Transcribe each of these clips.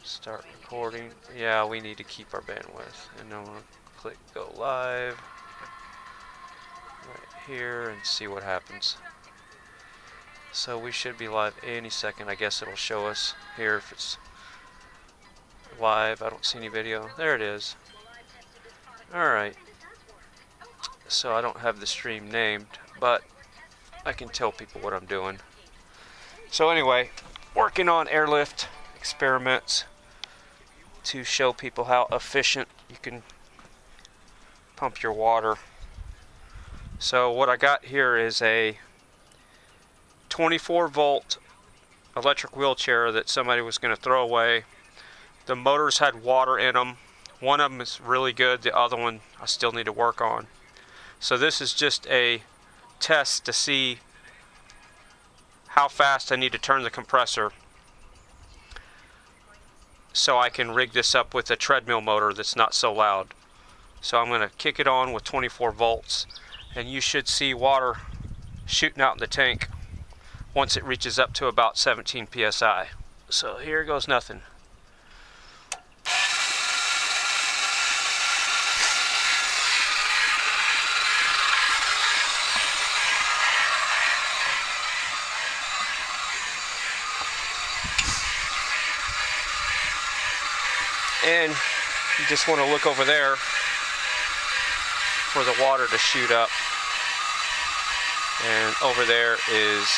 Start recording. Yeah, we need to keep our bandwidth. And then we'll click go live right here and see what happens. So we should be live any second. I guess it'll show us here if it's live. I don't see any video. There it is. Alright. So I don't have the stream named, but I can tell people what I'm doing. So anyway, working on airlift experiments to show people how efficient you can pump your water. So what I got here is a 24-volt electric wheelchair that somebody was going to throw away. The motors had water in them. One of them is really good, the other one I still need to work on. So this is just a test to see how fast I need to turn the compressor so I can rig this up with a treadmill motor that's not so loud. So I'm going to kick it on with 24 volts and you should see water shooting out in the tank once it reaches up to about 17 psi. So here goes nothing. And you just want to look over there for the water to shoot up. And over there is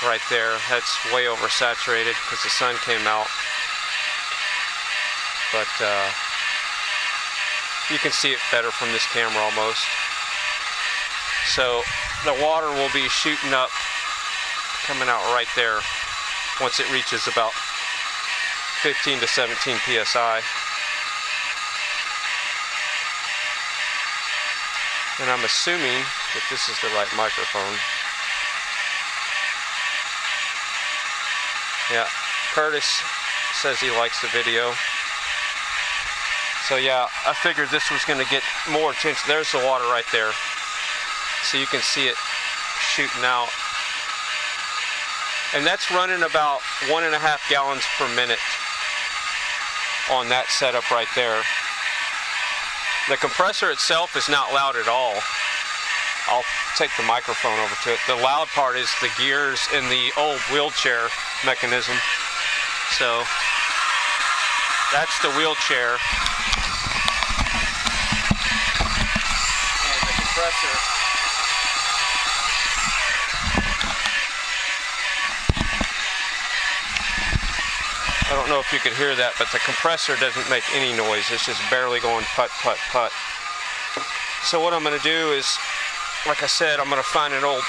right there. That's way oversaturated because the sun came out. But you can see it better from this camera almost. So the water will be shooting up, coming out right there once it reaches about 15 to 17 psi. And I'm assuming that this is the right microphone. Yeah, Curtis says he likes the video. So yeah, I figured this was going to get more attention. There's the water right there. So you can see it shooting out. And that's running about 1.5 gallons per minute on that setup right there. The compressor itself is not loud at all. I'll take the microphone over to it. The loud part is the gears in the old wheelchair mechanism. So that's the wheelchair. And the compressor. I don't know if you could hear that, but the compressor doesn't make any noise. It's just barely going putt, putt, putt. So what I'm going to do is, like I said, I'm going to find an old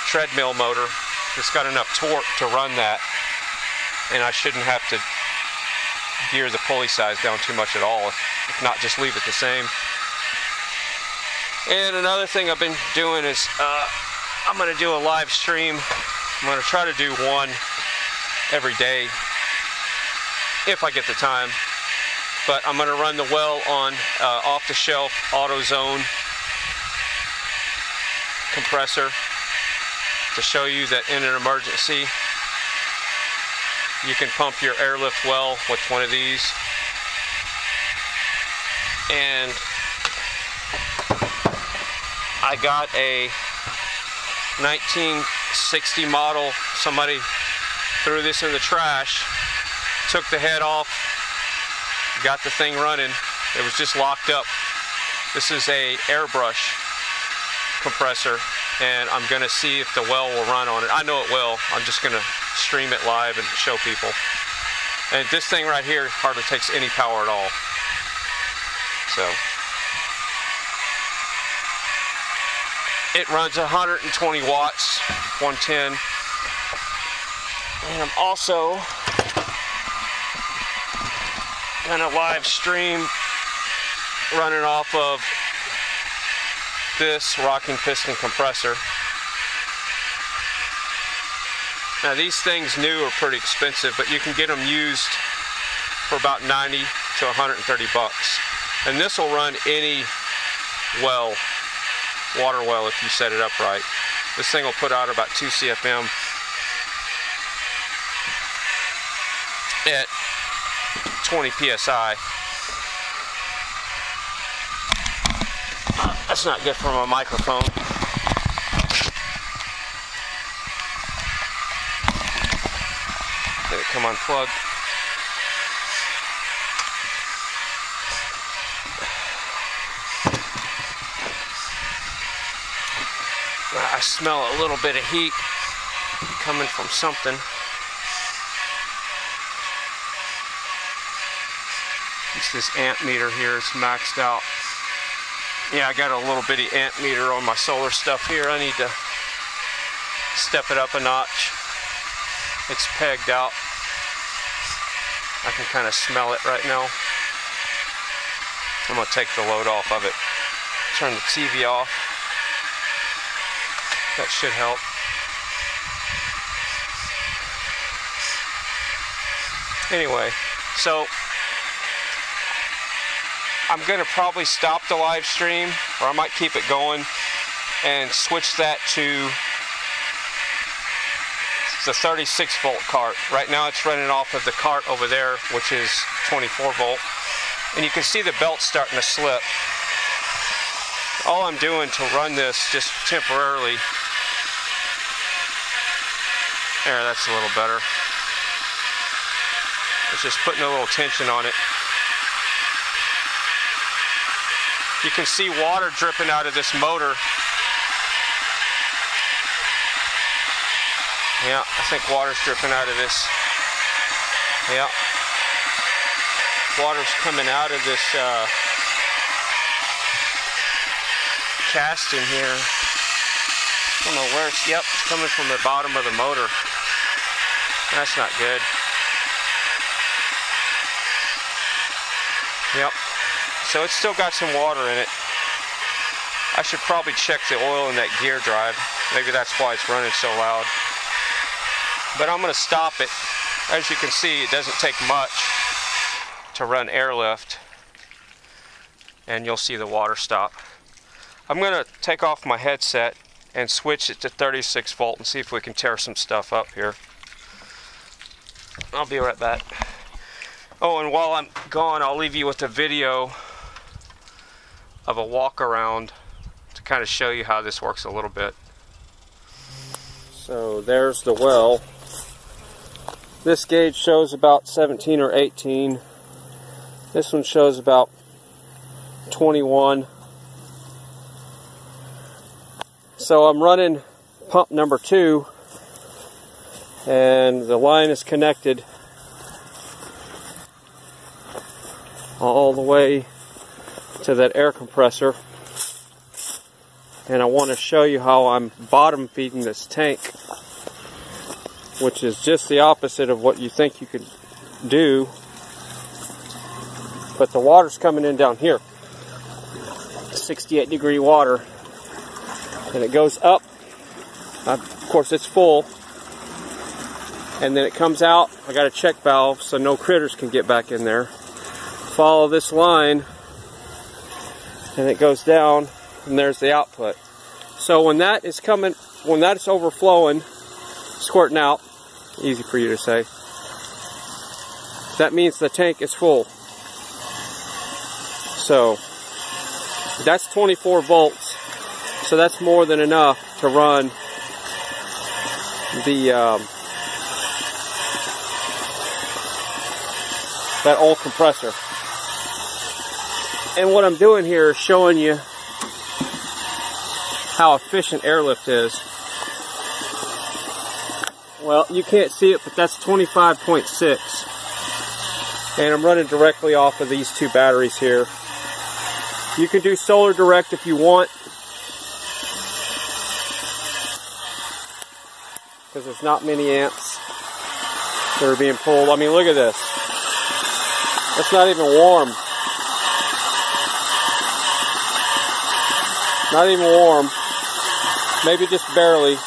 treadmill motor that's got enough torque to run that, and I shouldn't have to gear the pulley size down too much at all. If not, just leave it the same. And another thing I've been doing is I'm going to do a live stream. I'm going to try to do one every day if I get the time, but I'm going to run the well on off-the-shelf AutoZone compressor to show you that in an emergency you can pump your airlift well with one of these. And I got a 1960 model. Somebody threw this in the trash, took the head off, got the thing running. It was just locked up. This is a Airbrush compressor, and I'm going to see if the well will run on it. I know it will. I'm just going to stream it live and show people. And this thing right here hardly takes any power at all. So it runs 120 watts, 110. And I'm also going to live stream running off of this rocking piston compressor. Now these things new are pretty expensive, but you can get them used for about 90 to 130 bucks. And this will run any well, water well, if you set it up right. This thing will put out about 2 CFM. at 20 psi. That's not good for my microphone. Let it come unplugged. I smell a little bit of heat coming from something. It's this amp meter here, it's maxed out. Yeah, I got a little bitty amp meter on my solar stuff here. I need to step it up a notch. It's pegged out. I can kind of smell it right now. I'm going to take the load off of it. Turn the TV off. That should help. Anyway, so I'm going to probably stop the live stream, or I might keep it going and switch that to the 36 volt cart. Right now it's running off of the cart over there, which is 24 volt. And you can see the belt starting to slip. All I'm doing to run this just temporarily. There, that's a little better. It's just putting a little tension on it. You can see water dripping out of this motor. Yeah, I think water's dripping out of this. Yeah. Water's coming out of this casting here. I don't know where it's, yep, it's coming from the bottom of the motor. That's not good. Yep. So it's still got some water in it. I should probably check the oil in that gear drive. Maybe that's why it's running so loud. But I'm going to stop it. As you can see, it doesn't take much to run Airlift. And you'll see the water stop. I'm going to take off my headset and switch it to 36 volt and see if we can tear some stuff up here. I'll be right back. Oh, and while I'm gone, I'll leave you with a video of a walk around to kind of show you how this works a little bit. So there's the well. This gauge shows about 17 or 18. This one shows about 21. So I'm running pump number 2, and the line is connected all the way to that air compressor. And I want to show you how I'm bottom feeding this tank, which is just the opposite of what you think you could do. But the water's coming in down here. 68 degree water. And it goes up. Of course it's full. And then it comes out. I got a check valve so no critters can get back in there. Follow this line. And it goes down. And there's the output. So when that is coming, when that's overflowing, squirting out, easy for you to say, that means the tank is full. So that's 24 volts. So that's more than enough to run the that old compressor. And what I'm doing here is showing you how efficient Airlift is. Well, you can't see it, but that's 25.6. And I'm running directly off of these two batteries here. You can do solar direct if you want, because there's not many amps that are being pulled. I mean, look at this. It's not even warm. Not even warm. Maybe just barely.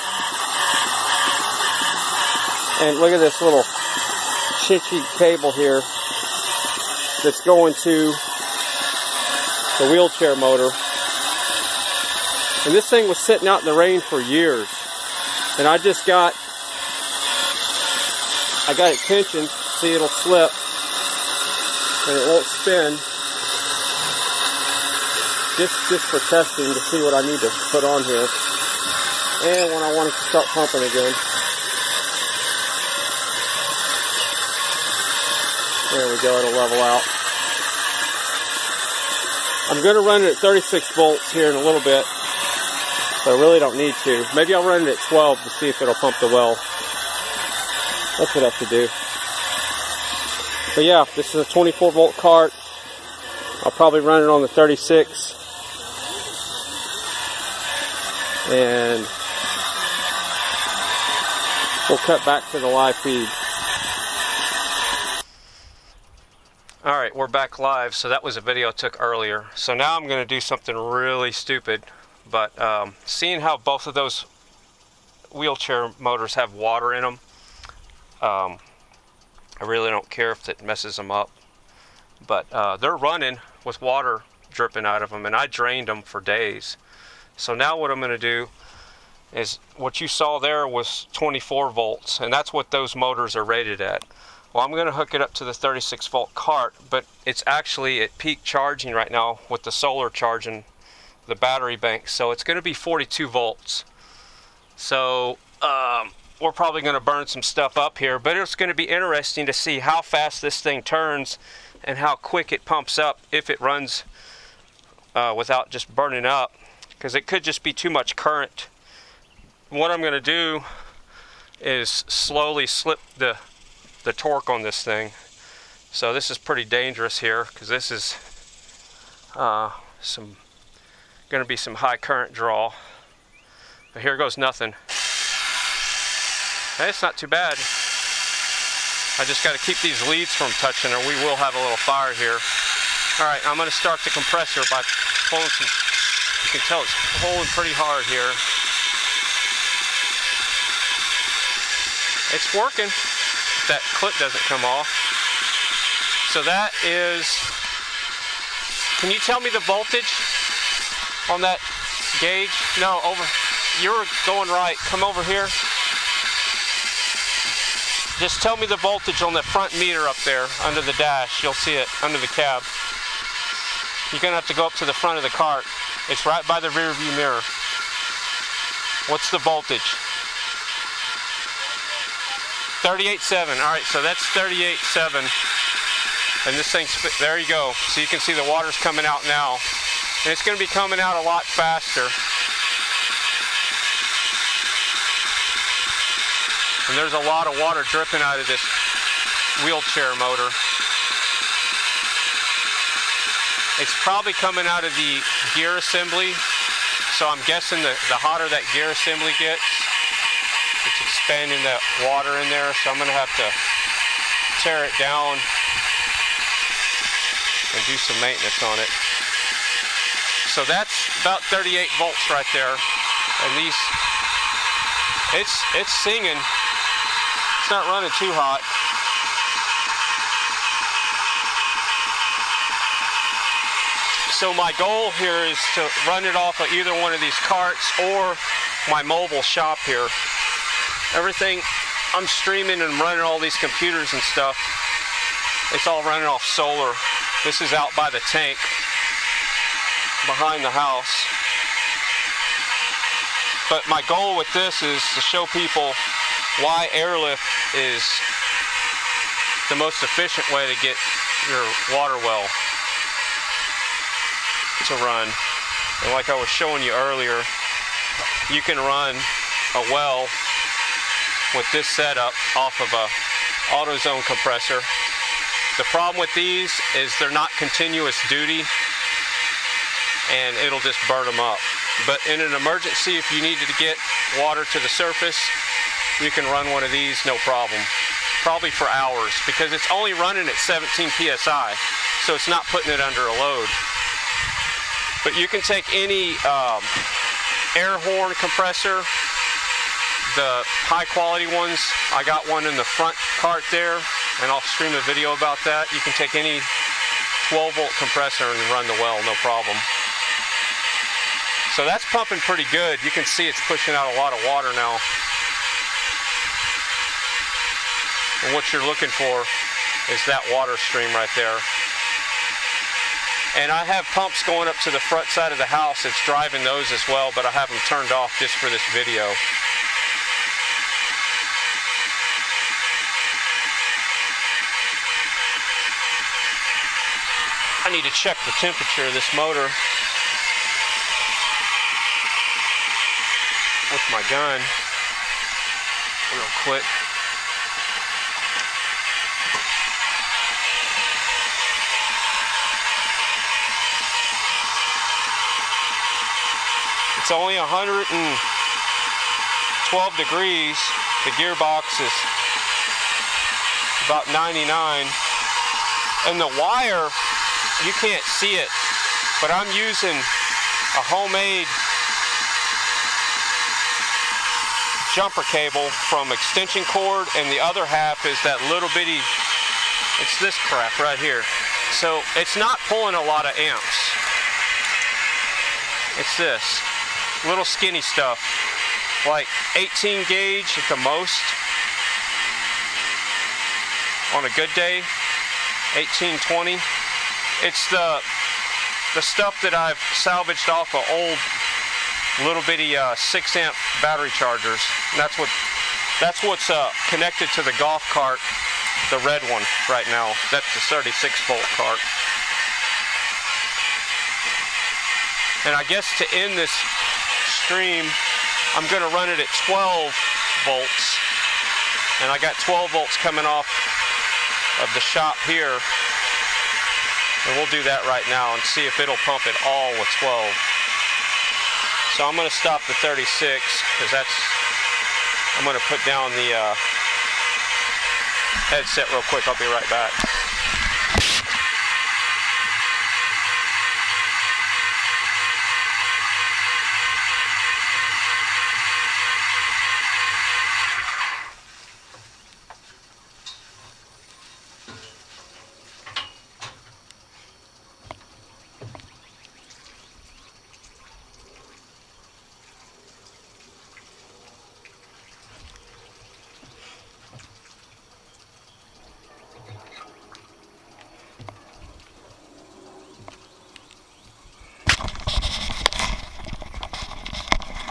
And look at this little chinchy cable here that's going to the wheelchair motor. And this thing was sitting out in the rain for years. And I got it tensioned see, it'll slip and it won't spin. Just for testing to see what I need to put on here. And when I want it to start pumping again. There we go, it'll level out. I'm going to run it at 36 volts here in a little bit, but I really don't need to. Maybe I'll run it at 12 to see if it'll pump the well. That's what I have to do. But yeah, this is a 24 volt cart. I'll probably run it on the 36. And we'll cut back to the live feed. Alright, we're back live. So that was a video I took earlier. So now I'm going to do something really stupid. But seeing how both of those wheelchair motors have water in them, I really don't care if it messes them up. But they're running with water dripping out of them, and I drained them for days. So now what I'm going to do is, what you saw there was 24 volts, and that's what those motors are rated at. Well, I'm going to hook it up to the 36 volt cart, but it's actually at peak charging right now with the solar charging the battery bank, so it's going to be 42 volts. So we're probably going to burn some stuff up here, but it's going to be interesting to see how fast this thing turns and how quick it pumps up if it runs without just burning up, because it could just be too much current. What I'm going to do is slowly slip the torque on this thing. So this is pretty dangerous here, because this is going to be some high current draw. But here goes nothing. Hey, it's not too bad. I just got to keep these leads from touching, or we will have a little fire here. Alright, I'm going to start the compressor by pulling some. You can tell it's pulling pretty hard here. It's working. That clip doesn't come off. So that is, can you tell me the voltage on that gauge? No, over, you're going right. Come over here. Just tell me the voltage on the front meter up there under the dash. You'll see it under the cab. You're gonna have to go up to the front of the cart. It's right by the rear view mirror. What's the voltage? 38.7. Alright, so that's 38.7. And this thing's, there you go. So you can see the water's coming out now. And it's going to be coming out a lot faster. And there's a lot of water dripping out of this wheelchair motor. It's probably coming out of the gear assembly. So I'm guessing the hotter that gear assembly gets, it's expanding that water in there, so I'm going to have to tear it down and do some maintenance on it. So that's about 38 volts right there, and these, it's singing. It's not running too hot. So my goal here is to run it off of either one of these carts or my mobile shop here. Everything, I'm streaming and running all these computers and stuff. It's all running off solar. This is out by the tank behind the house. But my goal with this is to show people why Airlift is the most efficient way to get your water well to run. And like I was showing you earlier, you can run a well with this setup off of a AutoZone compressor. The problem with these is they're not continuous duty, and it'll just burn them up. But in an emergency, if you needed to get water to the surface, you can run one of these no problem. Probably for hours, because it's only running at 17 psi, so it's not putting it under a load. But you can take any air horn compressor, the high quality ones. I got one in the front cart there, and I'll stream a video about that. You can take any 12 volt compressor and run the well, no problem. So that's pumping pretty good. You can see it's pushing out a lot of water now. And what you're looking for is that water stream right there. And I have pumps going up to the front side of the house. It's driving those as well, but I have them turned off just for this video. I need to check the temperature of this motor with my gun real quick. It's only 112 degrees. The gearbox is about 99. And the wire, you can't see it, but I'm using a homemade jumper cable from extension cord, and the other half is that little bitty, it's this crap right here. So it's not pulling a lot of amps. It's this little skinny stuff, like 18 gauge at the most on a good day, 18, 20. It's the stuff that I've salvaged off of old little bitty 6 amp battery chargers. And that's what's connected to the golf cart, the red one right now. That's the 36 volt cart. And I guess to end this stream, I'm going to run it at 12 volts. And I got 12 volts coming off of the shop here. And we'll do that right now and see if it'll pump at all with 12. So I'm going to stop the 36 because I'm going to put down the headset real quick. I'll be right back.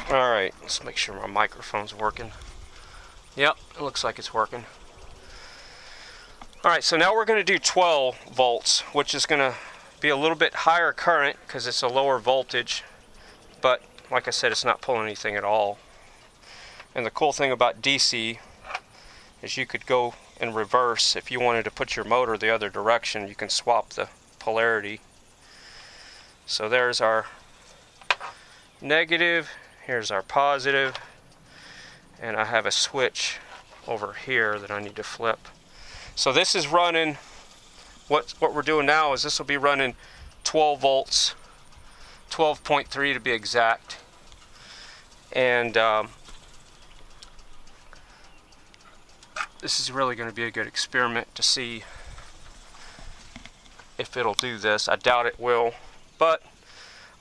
Alright, let's make sure my microphone's working. Yep, it looks like it's working. Alright, so now we're going to do 12 volts, which is going to be a little bit higher current because it's a lower voltage. But, like I said, it's not pulling anything at all. And the cool thing about DC is you could go in reverse. If you wanted to put your motor the other direction, you can swap the polarity. So there's our negative. Here's our positive, and I have a switch over here that I need to flip. So this is running, what we're doing now is this will be running 12 volts, 12.3 to be exact. And this is really going to be a good experiment to see if it'll do this. I doubt it will, but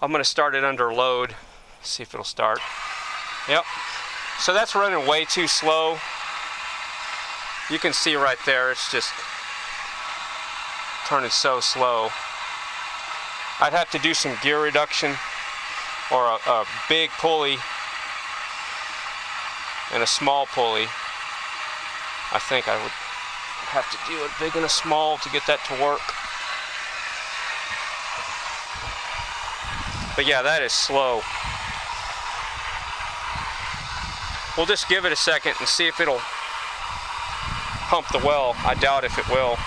I'm going to start it under load. See if it'll start. Yep. So that's running way too slow. You can see right there, it's just turning so slow. I'd have to do some gear reduction or a big pulley and a small pulley. I think I would have to do a big and a small to get that to work. But yeah, that is slow. We'll just give it a second and see if it'll pump the well. I doubt if it will.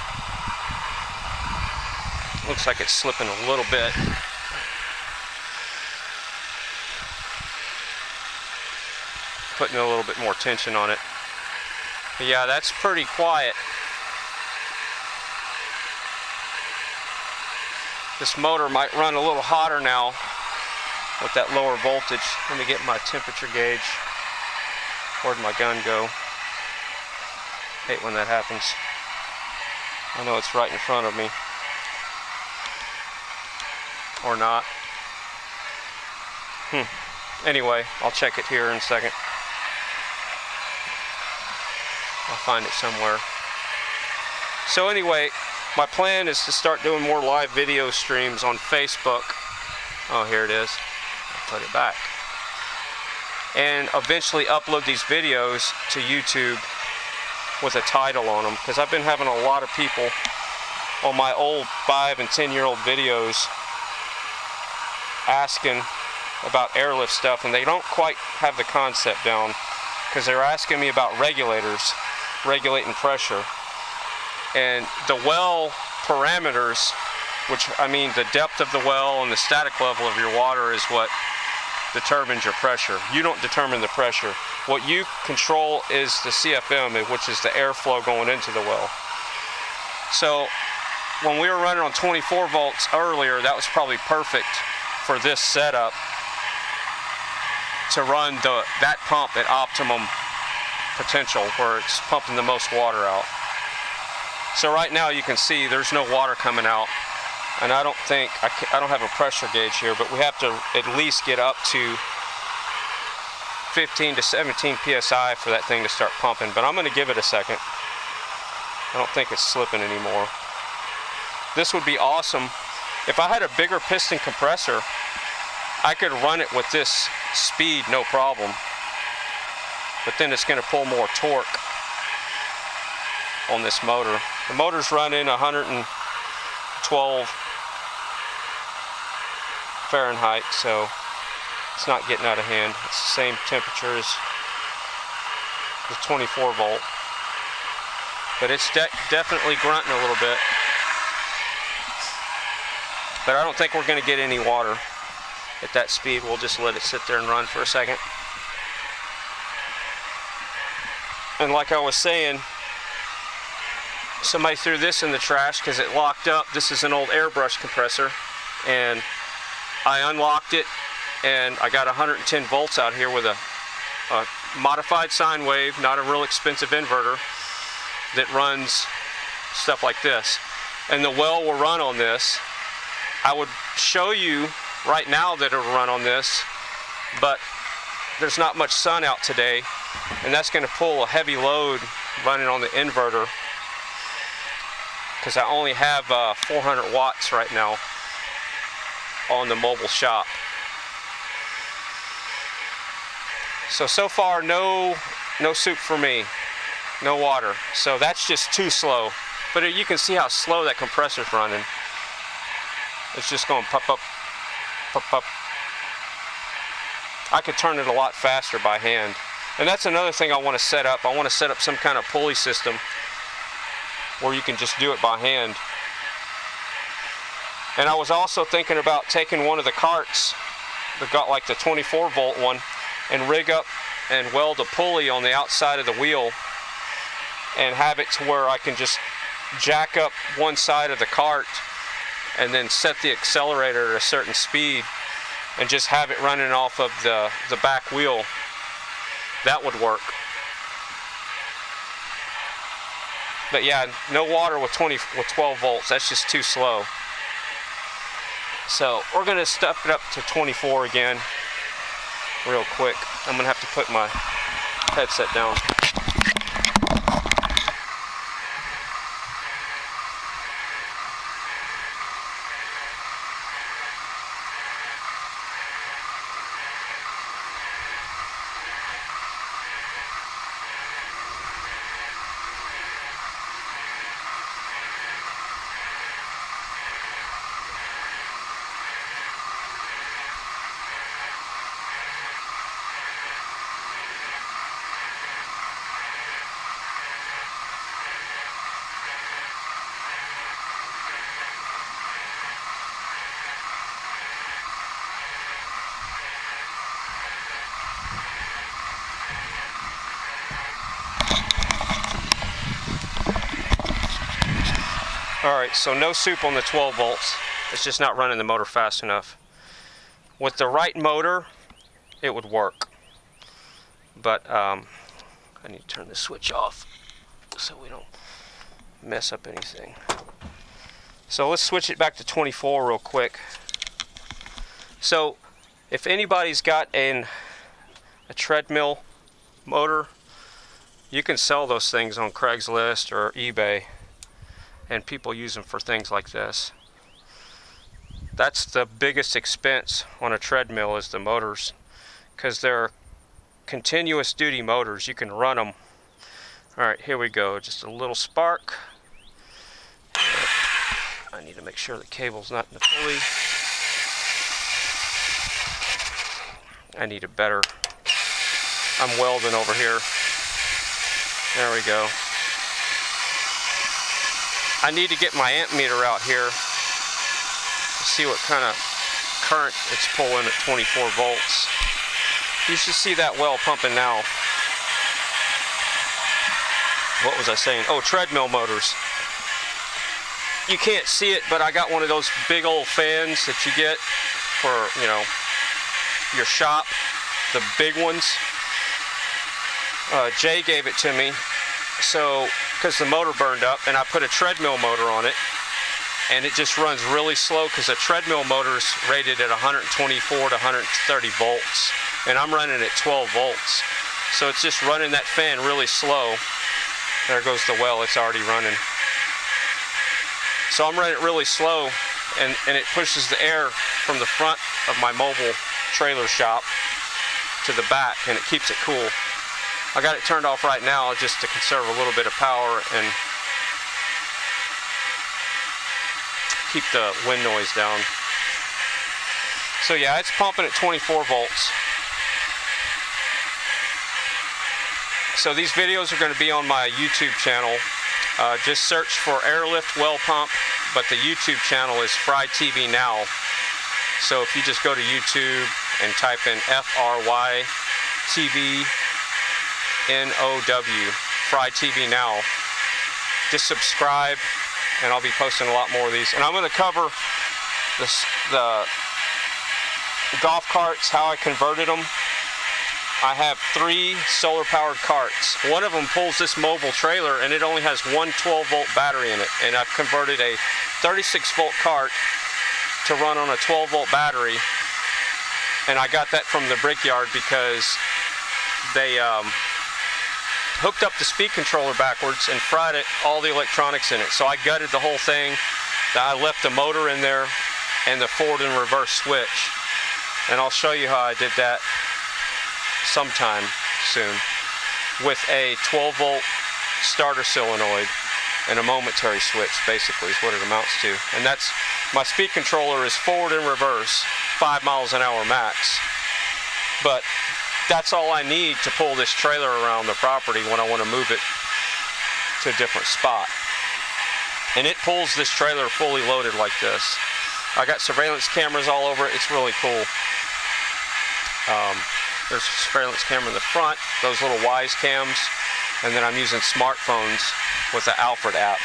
Looks like it's slipping a little bit. Putting a little bit more tension on it. But yeah, that's pretty quiet. This motor might run a little hotter now with that lower voltage. Let me get my temperature gauge. Where'd my gun go? Hate when that happens. I know it's right in front of me. Or not. Anyway, I'll check it here in a second. I'll find it somewhere. So anyway, my plan is to start doing more live video streams on Facebook. Oh, here it is. I'll put it back. And eventually upload these videos to YouTube with a title on them, because I've been having a lot of people on my old 5 and 10-year-old videos asking about airlift stuff, and they don't quite have the concept down, because they're asking me about regulators, regulating pressure. And the well parameters, which I mean the depth of the well and the static level of your water, is what determines your pressure. You don't determine the pressure. What you control is the CFM, which is the airflow going into the well. So when we were running on 24 volts earlier, that was probably perfect for this setup to run that pump at optimum potential, where it's pumping the most water out. So right now you can see there's no water coming out, and I don't think, I don't have a pressure gauge here, but we have to at least get up to 15 to 17 psi for that thing to start pumping, but I'm going to give it a second. I don't think it's slipping anymore. This would be awesome. If I had a bigger piston compressor, I could run it with this speed no problem, but then it's going to pull more torque on this motor. The motor's running 112 Fahrenheit, so it's not getting out of hand. It's the same temperature as the 24 volt, but it's definitely grunting a little bit. But I don't think we're going to get any water at that speed. We'll just let it sit there and run for a second. And like I was saying, somebody threw this in the trash because it locked up. This is an old airbrush compressor, and I unlocked it, and I got 110 volts out here with a modified sine wave, not a real expensive inverter that runs stuff like this. And the well will run on this. I would show you right now that it'll run on this, but there's not much sun out today, and that's going to pull a heavy load running on the inverter, because I only have 400 watts right now on the mobile shop. So far no soup for me, no water. So that's just too slow. But you can see how slow that compressor's running. It's just going pop up, pop up. I could turn it a lot faster by hand. And that's another thing I want to set up. I want to set up some kind of pulley system where you can just do it by hand. And I was also thinking about taking one of the carts that got like the 24 volt one and rig up and weld a pulley on the outside of the wheel and have it to where I can just jack up one side of the cart and then set the accelerator at a certain speed and just have it running off of the back wheel. That would work. But yeah, no water with 12 volts. That's just too slow. So we're going to step it up to 24 again real quick. I'm going to have to put my headset down. Alright, so no soup on the 12 volts. It's just not running the motor fast enough. With the right motor, it would work. But I need to turn the switch off so we don't mess up anything. So let's switch it back to 24 real quick. So if anybody's got a treadmill motor, you can sell those things on Craigslist or eBay. and people use them for things like this. That's the biggest expense on a treadmill, is the motors, because they're continuous duty motors. You can run them. Alright, here we go. Just a little spark. I need to make sure the cable's not in the pulley. I need a better... I'm welding over here. There we go. I need to get my amp meter out here to see what kind of current it's pulling at 24 volts. You should see that well pumping now. What was I saying? Oh, treadmill motors. You can't see it, but I got one of those big old fans that you get for, you know, your shop, the big ones. Jay gave it to me, so because the motor burned up, and I put a treadmill motor on it, and it just runs really slow because a treadmill motor is rated at 124 to 130 volts, and I'm running at 12 volts. So it's just running that fan really slow. There goes the well, it's already running. So I'm running it really slow, and it pushes the air from the front of my mobile trailer shop to the back, and it keeps it cool. I got it turned off right now just to conserve a little bit of power and keep the wind noise down. So yeah, it's pumping at 24 volts. So these videos are going to be on my YouTube channel. Just search for Airlift Well Pump, but the YouTube channel is FryTv now. So if you just go to YouTube and type in FryTv NOW, FryTv now, just subscribe, and I'll be posting a lot more of these. And I'm going to cover the golf carts, how I converted them. I have 3 solar powered carts. One of them pulls this mobile trailer, and it only has one 12-volt battery in it, and I've converted a 36-volt cart to run on a 12-volt battery, and I got that from the brickyard because they hooked up the speed controller backwards and fried it, all the electronics in it. So I gutted the whole thing. I left the motor in there and the forward and reverse switch, and I'll show you how I did that sometime soon with a 12-volt starter solenoid and a momentary switch, basically is what it amounts to. And that's, my speed controller is forward and reverse, 5 miles an hour max, but that's all I need to pull this trailer around the property when I want to move it to a different spot. And it pulls this trailer fully loaded like this. I got surveillance cameras all over it. It's really cool. There's a surveillance camera in the front, those little Wise cams, and then I'm using smartphones with the Alfred app.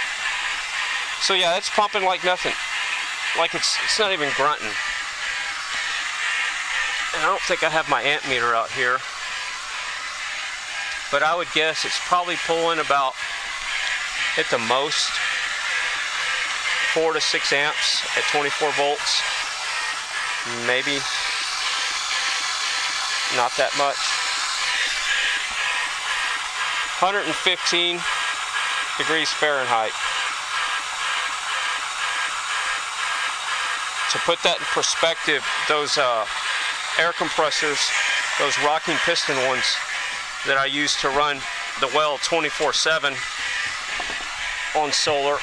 So yeah, it's pumping like nothing. Like it's not even grunting. And I don't think I have my amp meter out here, but I would guess it's probably pulling about, at the most, 4 to 6 amps at 24 volts. Maybe not that much. 115 degrees Fahrenheit. To put that in perspective, those air compressors, those rocking piston ones that I use to run the well 24/7 on solar,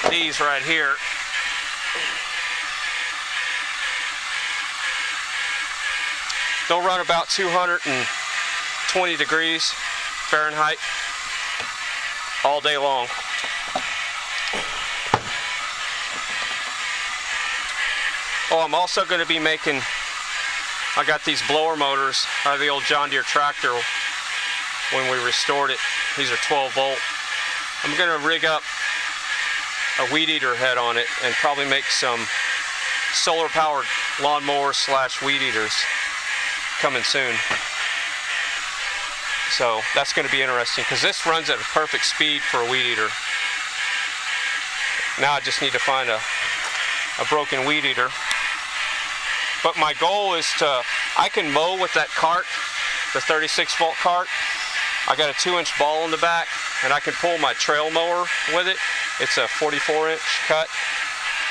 these right here, they'll run about 220 degrees Fahrenheit all day long. Oh, I'm also going to be making, I got these blower motors out of the old John Deere tractor when we restored it. These are 12 volt. I'm going to rig up a weed eater head on it and probably make some solar powered lawnmower / weed eaters coming soon. So that's going to be interesting because this runs at a perfect speed for a weed eater. Now I just need to find a broken weed eater. But my goal is to, I can mow with that cart, the 36-volt cart. I got a 2-inch ball in the back, and I can pull my trail mower with it It's a 44-inch cut,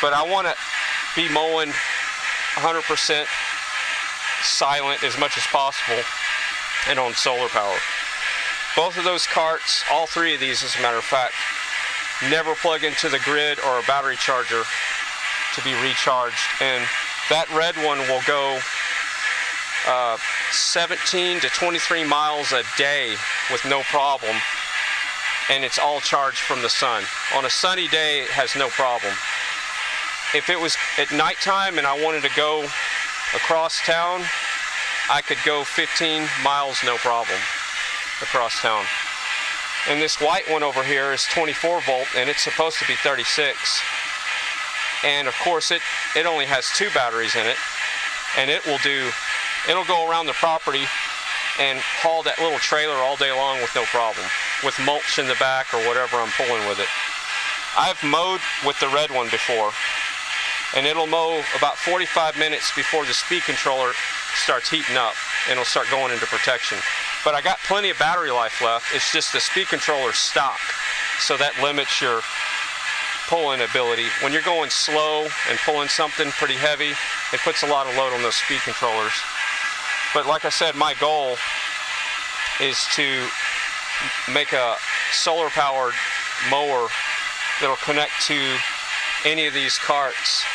but I want to be mowing 100% silent as much as possible and on solar power. Both of those carts, all three of these as a matter of fact, never plug into the grid or a battery charger to be recharged, and that red one will go 17 to 23 miles a day with no problem, and it's all charged from the sun. On a sunny day, it has no problem. If it was at nighttime and I wanted to go across town, I could go 15 miles no problem across town. And this white one over here is 24 volt, and it's supposed to be 36. And of course it only has 2 batteries in it, and it'll go around the property and haul that little trailer all day long with no problem, with mulch in the back or whatever I'm pulling with it. I've mowed with the red one before, and it'll mow about 45 minutes before the speed controller starts heating up and it'll start going into protection. But I got plenty of battery life left. It's just the speed controller's stock, so that limits your pulling ability. When you're going slow and pulling something pretty heavy, it puts a lot of load on those speed controllers. But like I said, my goal is to make a solar powered mower that'll connect to any of these carts,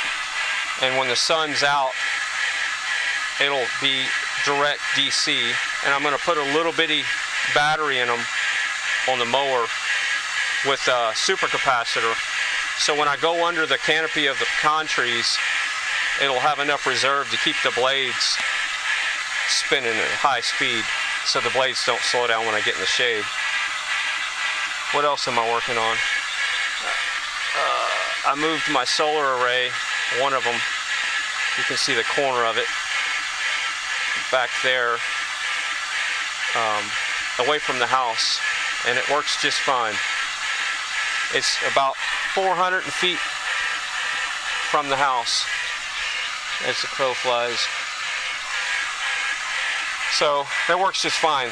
and when the sun's out it'll be direct DC, and I'm going to put a little bitty battery in them on the mower with a supercapacitor, so when I go under the canopy of the pecan trees, it'll have enough reserve to keep the blades spinning at high speed so the blades don't slow down when I get in the shade. What else am I working on? I moved my solar array, one of them, you can see the corner of it back there, away from the house, and it works just fine. It's about 400 feet from the house as the crow flies. So that works just fine.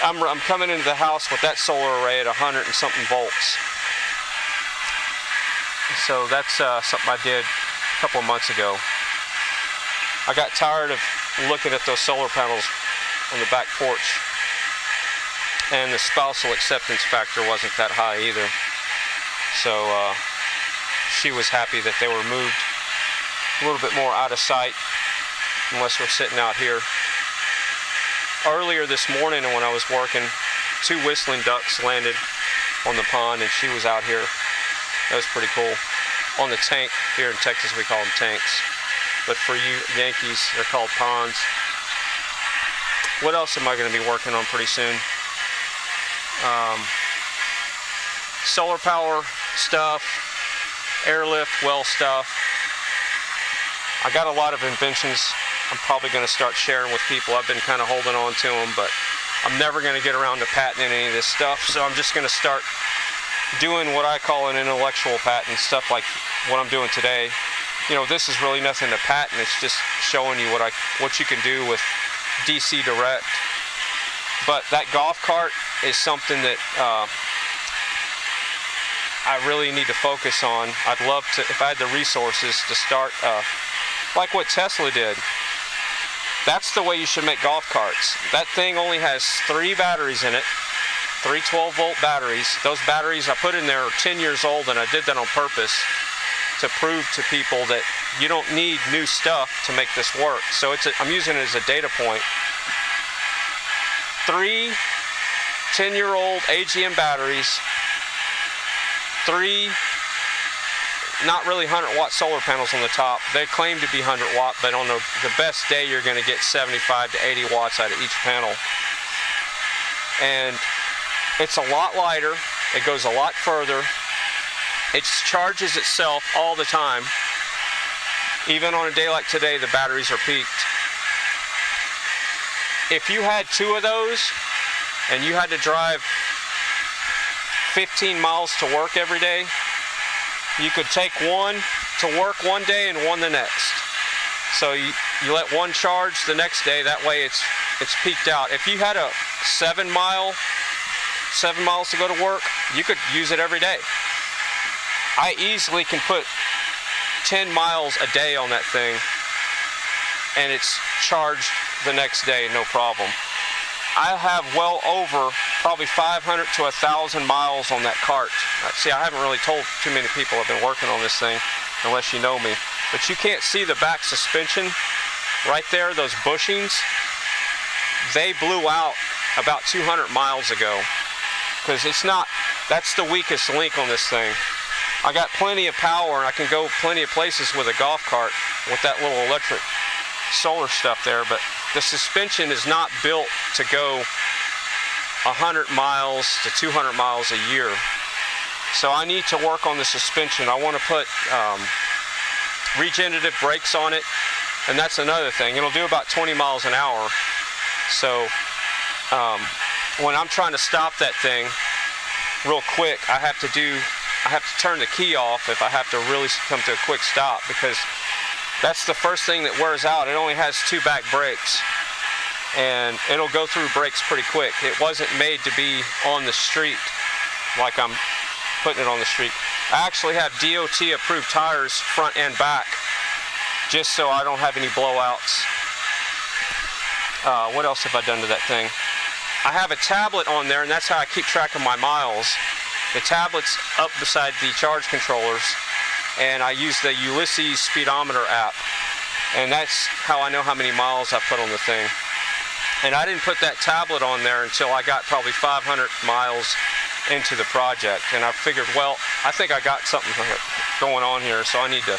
I'm coming into the house with that solar array at 100 and something volts. So that's something I did a couple of months ago. I got tired of looking at those solar panels on the back porch, and the spousal acceptance factor wasn't that high either. So she was happy that they were moved a little bit more out of sight, unless we're sitting out here. Earlier this morning when I was working, 2 whistling ducks landed on the pond, and she was out here. That was pretty cool. On the tank, here in Texas we call them tanks, but for you Yankees, they're called ponds. What else am I going to be working on pretty soon? Solar power stuff, airlift well stuff. I got a lot of inventions I'm probably going to start sharing with people. I've been kind of holding on to them, but I'm never going to get around to patenting any of this stuff, so I'm just going to start doing what I call an intellectual patent, stuff like what I'm doing today. You know, this is really nothing to patent, it's just showing you what you can do with DC direct. But that golf cart is something that I really need to focus on. I'd love to, if I had the resources, to start like what Tesla did. That's the way you should make golf carts. That thing only has 3 batteries in it, 3 12-volt batteries. Those batteries I put in there are 10 years old, and I did that on purpose to prove to people that you don't need new stuff to make this work. So I'm using it as a data point. 3 10-year-old AGM batteries, 3 not really 100-watt solar panels on the top. They claim to be 100-watt, but on the best day you're going to get 75 to 80 watts out of each panel. And it's a lot lighter, it goes a lot further, it charges itself all the time. Even on a day like today, the batteries are peaked. If you had 2 of those and you had to drive 15 miles to work every day, you could take one to work one day and one the next. So you let one charge the next day, that way it's peaked out. If you had a 7 miles to go to work, you could use it every day. I easily can put 10 miles a day on that thing and it's charged the next day, no problem. I have well over probably 500 to 1,000 miles on that cart. See, I haven't really told too many people I've been working on this thing, unless you know me. But you can't see the back suspension right there, those bushings. They blew out about 200 miles ago, because that's the weakest link on this thing. I got plenty of power and I can go plenty of places with a golf cart with that little electric solar stuff there, but the suspension is not built to go 100 miles to 200 miles a year. So I need to work on the suspension. I want to put regenerative brakes on it, and that's another thing. It'll do about 20 miles an hour. So when I'm trying to stop that thing real quick, I have to turn the key off if I have to really come to a quick stop, because that's the first thing that wears out. It only has 2 back brakes, and it'll go through brakes pretty quick. It wasn't made to be on the street like I'm putting it on the street. I actually have DOT approved tires front and back, just so I don't have any blowouts. What else have I done to that thing? I have a tablet on there, and that's how I keep track of my miles. The tablet's up beside the charge controllers, and I use the Ulysses speedometer app, and that's how I know how many miles I put on the thing. And I didn't put that tablet on there until I got probably 500 miles into the project, and I figured, well, I think I got something going on here, so I need to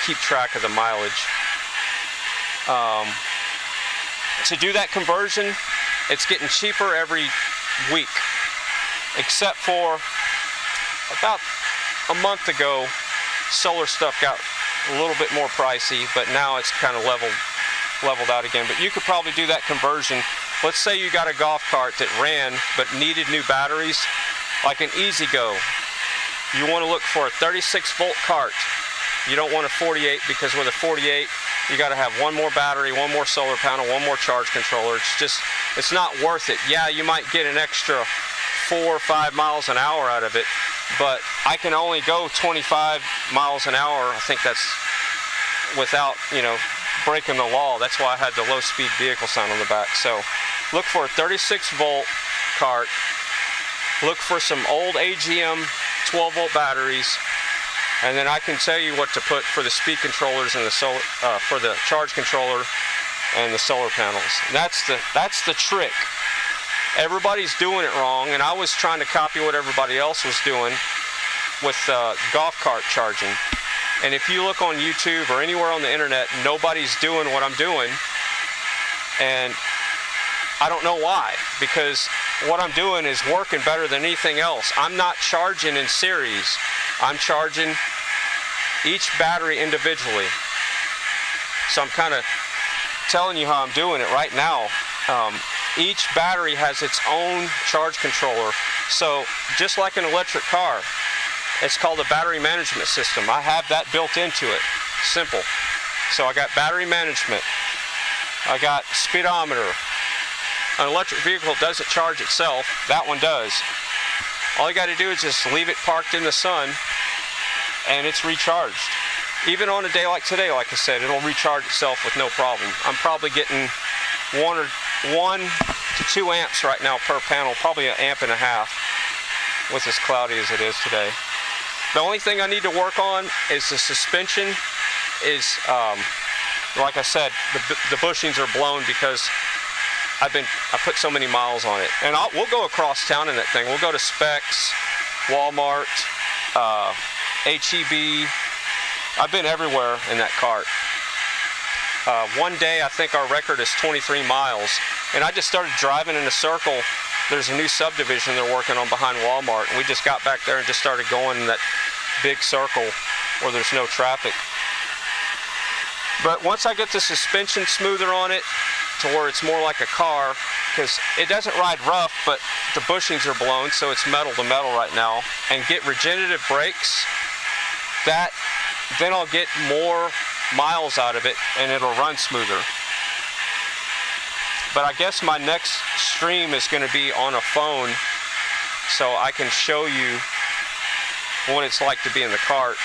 keep track of the mileage. To do that conversion, it's getting cheaper every week, except for about a month ago, solar stuff got a little bit more pricey, but now it's kind of leveled out again. But you could probably do that conversion. Let's say you got a golf cart that ran but needed new batteries, like an E-Z-Go. You want to look for a 36-volt cart. You don't want a 48, because with a 48, you got to have one more battery, one more solar panel, one more charge controller. It's not worth it. Yeah, you might get an extra 4 or 5 miles an hour out of it, but I can only go 25 miles an hour. I think that's without, breaking the law. That's why I had the low speed vehicle sign on the back. So look for a 36-volt cart. Look for some old AGM 12-volt batteries, and then I can tell you what to put for the speed controllers and the solar, for the charge controller and the solar panels. That's the trick. Everybody's doing it wrong, and I was trying to copy what everybody else was doing with golf cart charging. And if you look on YouTube or anywhere on the internet, nobody's doing what I'm doing, and I don't know why, because what I'm doing is working better than anything else. I'm not charging in series. I'm charging each battery individually. So I'm kind of telling you how I'm doing it right now. Each battery has its own charge controller. So just like an electric car, it's called a battery management system. I have that built into it. Simple. So I got battery management. I got speedometer. An electric vehicle doesn't charge itself. That one does. All you got to do is just leave it parked in the sun, and it's recharged. Even on a day like today, like I said, it'll recharge itself with no problem. I'm probably getting 1 to 2 amps right now per panel, probably 1.5 amps with as cloudy as it is today. The only thing I need to work on is the suspension. Like I said, the bushings are blown because I put so many miles on it. And we'll go across town in that thing. We'll go to Specs, Walmart, HEB. I've been everywhere in that cart. One day, I think our record is 23 miles. And I just started driving in a circle. There's a new subdivision they're working on behind Walmart. And we just got back there and just started going in that big circle where there's no traffic. But once I get the suspension smoother on it, to where it's more like a car, because it doesn't ride rough, but the bushings are blown, so it's metal to metal right now, and get regenerative brakes, then I'll get more miles out of it and it'll run smoother. But I guess my next stream is going to be on a phone, so I can show you what it's like to be in the cart.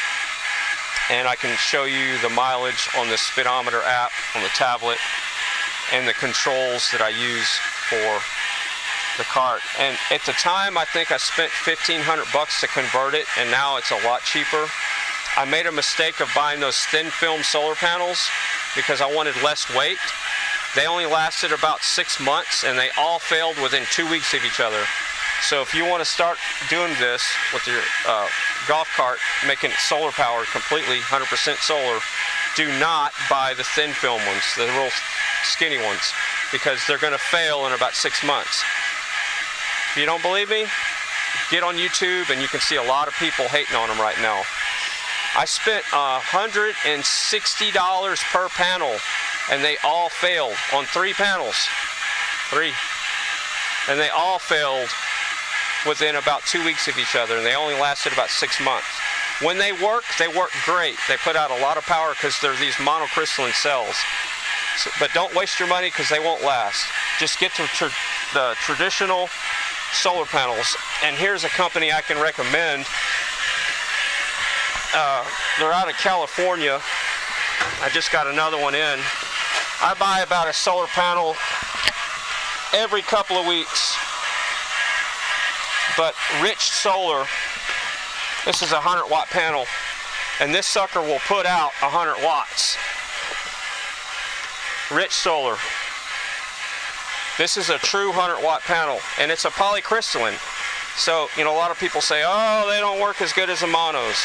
And I can show you the mileage on the speedometer app on the tablet and the controls that I use for the cart. And at the time, I think I spent $1,500 to convert it, and now it's a lot cheaper. I made a mistake of buying those thin film solar panels because I wanted less weight. They only lasted about 6 months, and they all failed within 2 weeks of each other. So if you want to start doing this with your golf cart, making it solar powered completely, 100% solar, do not buy the thin film ones, the real skinny ones, because they're going to fail in about 6 months. If you don't believe me, get on YouTube and you can see a lot of people hating on them right now. I spent $160 per panel, and they all failed on 3 panels. 3. And they all failed within about 2 weeks of each other, and they only lasted about 6 months. When they work great. They put out a lot of power because they're these monocrystalline cells. So, but don't waste your money because they won't last. Just get the traditional solar panels. And here's a company I can recommend. They're out of California. I just got another one in. I buy about a solar panel every couple of weeks. But Rich Solar, this is a 100-watt panel, and this sucker will put out 100 watts. Rich Solar. This is a true 100-watt panel, and it's a polycrystalline. So, you know, a lot of people say, oh, they don't work as good as the monos.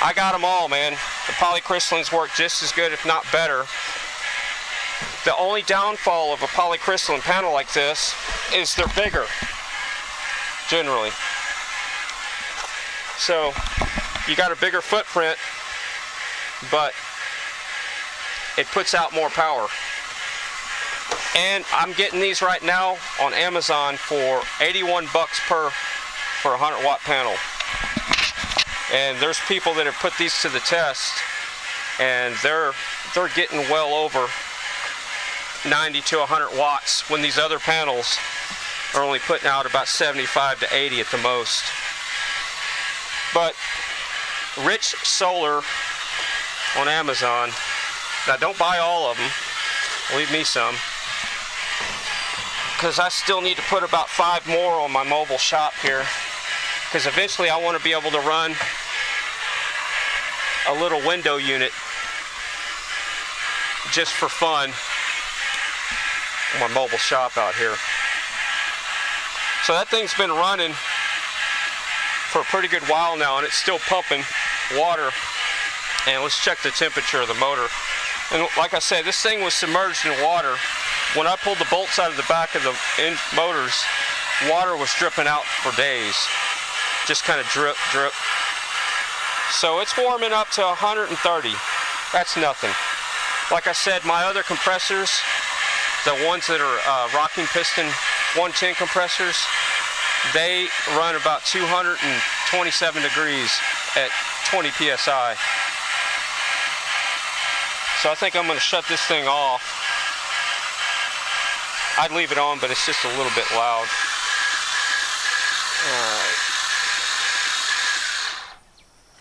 I got them all, man. The polycrystallines work just as good, if not better. The only downfall of a polycrystalline panel like this is they're bigger, generally. So you got a bigger footprint, but it puts out more power. And I'm getting these right now on Amazon for $81 for a 100-watt panel. And there's people that have put these to the test, and they're getting well over 90 to 100 watts when these other panels are only putting out about 75 to 80 at the most. But Rich Solar on Amazon. Now don't buy all of them. Leave me some, because I still need to put about 5 more on my mobile shop here, because eventually I want to be able to run a little window unit just for fun on my mobile shop out here. So that thing's been running for a pretty good while now, and it's still pumping water. And let's check the temperature of the motor. And like I said, this thing was submerged in water. When I pulled the bolts out of the back of the motors, water was dripping out for days. Just kind of drip, drip. So it's warming up to 130. That's nothing. Like I said, my other compressors, the ones that are rocking piston 110 compressors, they run about 227 degrees at 20 psi. So I think I'm going to shut this thing off. I'd leave it on, but it's just a little bit loud. Alright.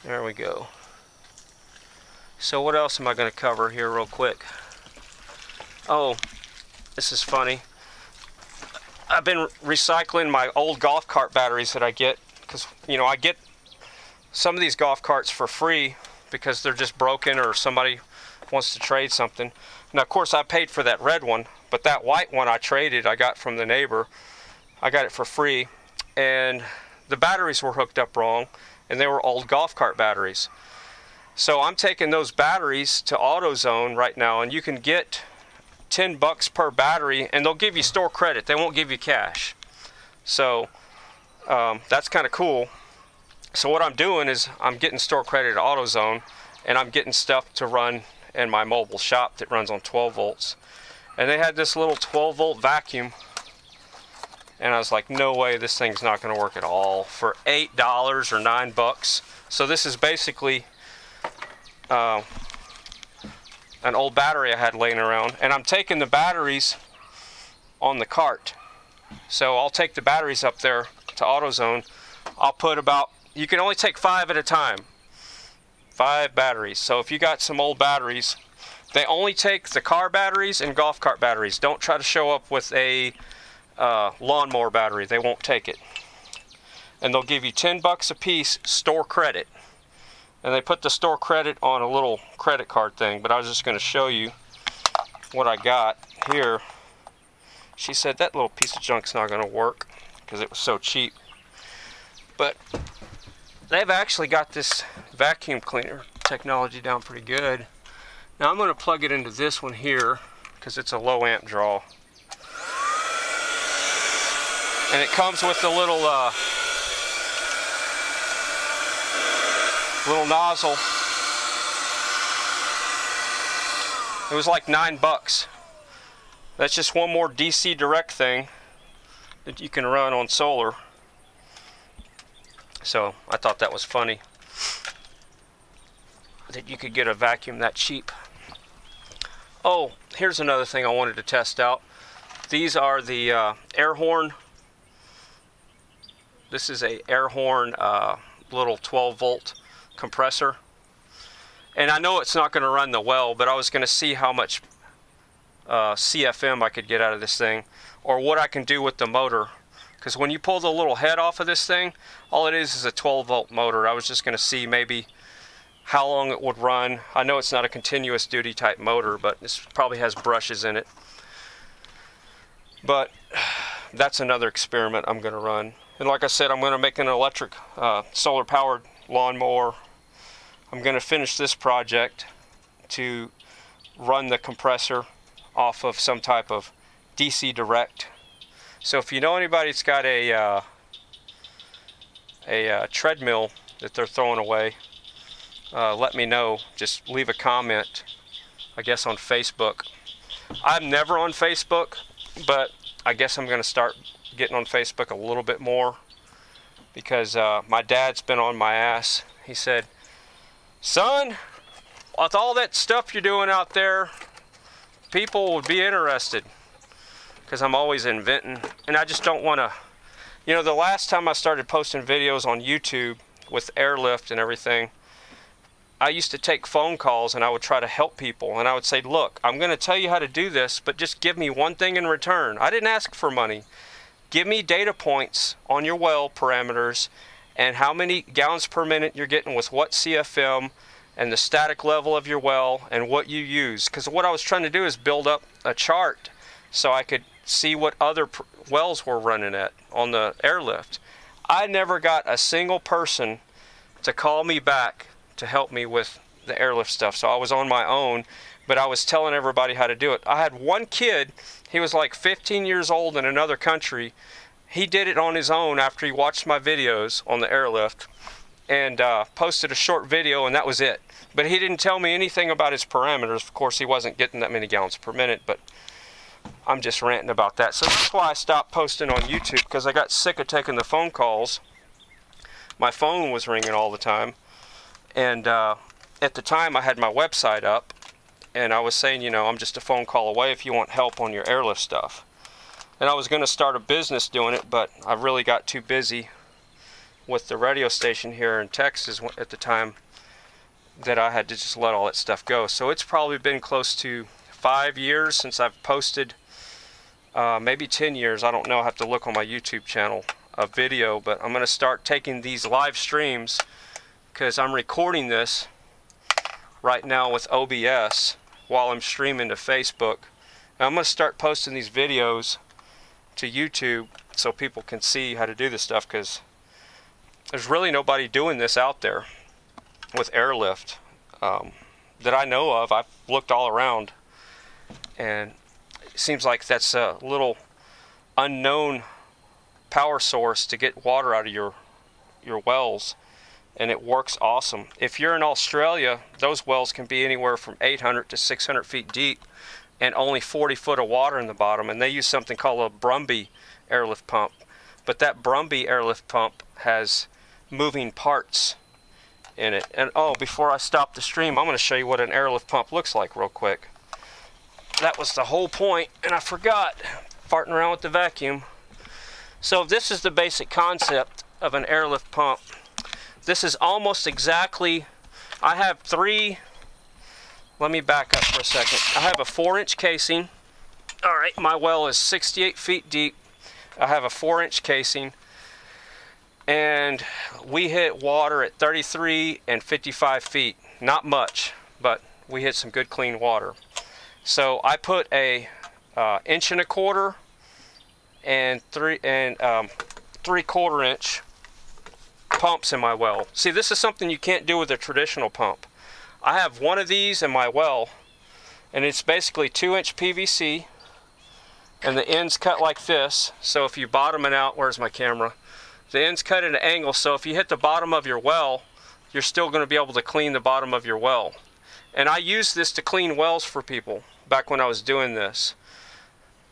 There we go. So what else am I going to cover here real quick? Oh, this is funny. I've been recycling my old golf cart batteries that I get, because, you know, I get some of these golf carts for free because they're just broken or somebody wants to trade something. Now, of course, I paid for that red one, but that white one I traded, I got from the neighbor. I got it for free, and the batteries were hooked up wrong, and they were old golf cart batteries. So I'm taking those batteries to AutoZone right now, and you can get $10 per battery, and they'll give you store credit. They won't give you cash. So that's kind of cool. So what I'm doing is I'm getting store credit at AutoZone, and I'm getting stuff to run in my mobile shop that runs on 12 volts. And they had this little 12 volt vacuum, and I was like, no way, this thing's not going to work at all for $8 or $9. So this is basically an old battery I had laying around, and I'm taking the batteries on the cart. So I'll take the batteries up there to AutoZone. I'll put about you can only take 5 at a time. 5 batteries. So if you got some old batteries, they only take the car batteries and golf cart batteries. Don't try to show up with a lawnmower battery. They won't take it. And they'll give you $10 a piece store credit. And they put the store credit on a little credit card thing, but I was just going to show you what I got here. She said that little piece of junk's not going to work because it was so cheap. But they've actually got this vacuum cleaner technology down pretty good. Now I'm going to plug it into this one here because it's a low amp draw. And it comes with the little nozzle. It was like $9. That's just one more DC direct thing that you can run on solar. So I thought that was funny that you could get a vacuum that cheap. Oh, here's another thing I wanted to test out. These are the air horn. This is a air horn little 12-volt compressor. And I know it's not going to run the well, but I was going to see how much CFM I could get out of this thing, or what I can do with the motor. Because when you pull the little head off of this thing, all it is a 12-volt motor. I was just going to see maybe how long it would run. I know it's not a continuous duty type motor, but this probably has brushes in it. But that's another experiment I'm going to run. And like I said, I'm going to make an electric solar powered lawnmower. I'm going to finish this project to run the compressor off of some type of DC direct. So if you know anybody that's got a treadmill that they're throwing away, let me know. Just leave a comment, I guess, on Facebook. I'm never on Facebook, but I guess I'm going to start getting on Facebook a little bit more because my dad's been on my ass. He said, "Son, with all that stuff you're doing out there, people would be interested," because I'm always inventing, and I just don't want to, you know, the last time I started posting videos on YouTube with Airlift and everything, I used to take phone calls and I would try to help people, and I would say, look, I'm going to tell you how to do this, but just give me one thing in return. I didn't ask for money. Give me data points on your well parameters and how many gallons per minute you're getting with what CFM and the static level of your well and what you use. Because what I was trying to do is build up a chart so I could see what other wells were running at on the Airlift. I never got a single person to call me back to help me with the Airlift stuff, so I was on my own, but I was telling everybody how to do it. I had one kid, he was like 15 years old in another country. He did it on his own after he watched my videos on the Airlift and posted a short video, and that was it. But he didn't tell me anything about his parameters. Of course, he wasn't getting that many gallons per minute, but I'm just ranting about that. So that's why I stopped posting on YouTube, because I got sick of taking the phone calls. My phone was ringing all the time. And at the time I had my website up, and I was saying, you know, I'm just a phone call away if you want help on your Airlift stuff. And I was going to start a business doing it, but I really got too busy with the radio station here in Texas at the time that I had to just let all that stuff go. So it's probably been close to 5 years since I've posted, maybe 10 years, I don't know, I have to look on my YouTube channel, a video, but I'm going to start taking these live streams because I'm recording this right now with OBS while I'm streaming to Facebook. And I'm going to start posting these videos to YouTube so people can see how to do this stuff, because there's really nobody doing this out there with Airlift that I know of. I've looked all around, and it seems like that's a little unknown power source to get water out of your wells, and it works awesome. If you're in Australia, those wells can be anywhere from 800 to 600 feet deep and only 40 foot of water in the bottom, and they use something called a Brumby airlift pump. But that Brumby airlift pump has moving parts in it. And oh, before I stop the stream, I'm going to show you what an airlift pump looks like real quick. That was the whole point, and I forgot, farting around with the vacuum. So this is the basic concept of an airlift pump. this is almost exactly, I have three, let me back up for a second. I have a 4-inch casing. All right, my well is 68 feet deep. I have a 4-inch casing, and we hit water at 33 and 55 feet. Not much, but we hit some good clean water. So I put a 1.25 inch and 3/4 inch pumps in my well. See, this is something you can't do with a traditional pump. I have one of these in my well, and it's basically 2-inch PVC, and the end's cut like this. So if you bottom it out, where's my camera? The end's cut at an angle, so if you hit the bottom of your well, you're still going to be able to clean the bottom of your well. And I used this to clean wells for people back when I was doing this.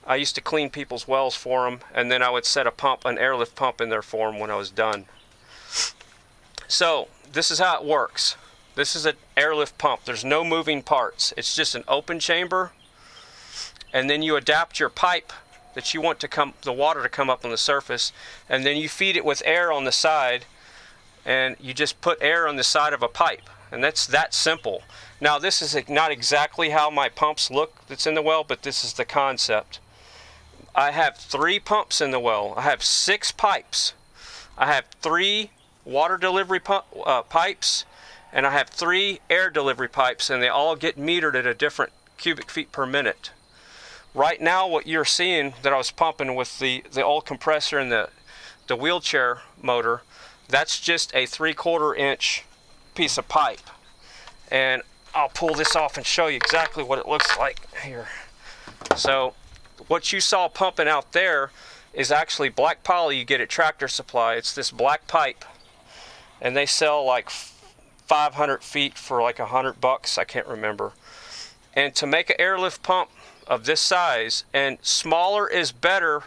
I used to clean people's wells for them, and then I would set a pump, an airlift pump in there for them when I was done. So this is how it works. This is an airlift pump. There's no moving parts. It's just an open chamber, and then you adapt your pipe that you want to come, the water to come up on the surface, and then you feed it with air on the side, and you just put air on the side of a pipe, and that's that simple. Now this is not exactly how my pumps look that's in the well, but this is the concept. I have 3 pumps in the well. I have 6 pipes. I have 3 water delivery pipes, and I have 3 air delivery pipes, and they all get metered at a different cubic feet per minute. Right now what you're seeing that I was pumping with the old compressor and the wheelchair motor, that's just a 3/4 inch piece of pipe. And I'll pull this off and show you exactly what it looks like here. So what you saw pumping out there is actually black poly you get at Tractor Supply. It's this black pipe, and they sell like 500 feet for like $100, I can't remember. And to make an airlift pump of this size, and smaller is better